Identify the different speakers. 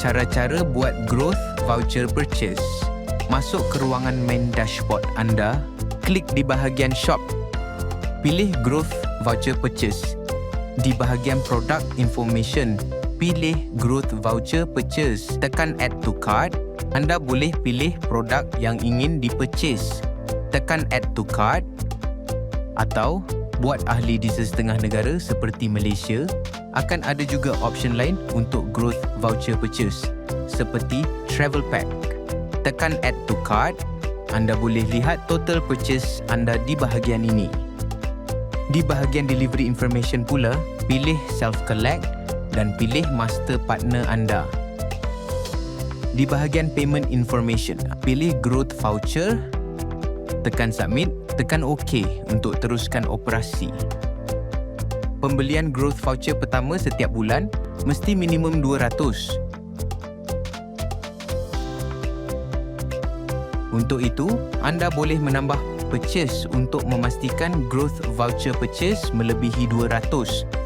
Speaker 1: cara-cara buat growth voucher purchase. Masuk ke ruangan main dashboard anda, klik di bahagian shop. Pilih growth voucher purchase. Di bahagian product information, pilih growth voucher purchase. Tekan add to cart. Anda boleh pilih produk yang ingin di-purchase. Tekan add to cart. Atau buat ahli di sesetengah negara seperti Malaysia, akan ada juga option lain untuk growth voucher purchase seperti travel pack. Tekan add to cart. Anda boleh lihat total purchase anda di bahagian ini. Di bahagian delivery information pula, pilih self-collect dan pilih master partner anda. Di bahagian payment information, pilih growth voucher, tekan submit, tekan OK untuk teruskan operasi. Pembelian growth voucher pertama setiap bulan mesti minimum 200. Untuk itu, anda boleh menambah purchase untuk memastikan growth voucher purchase melebihi 200.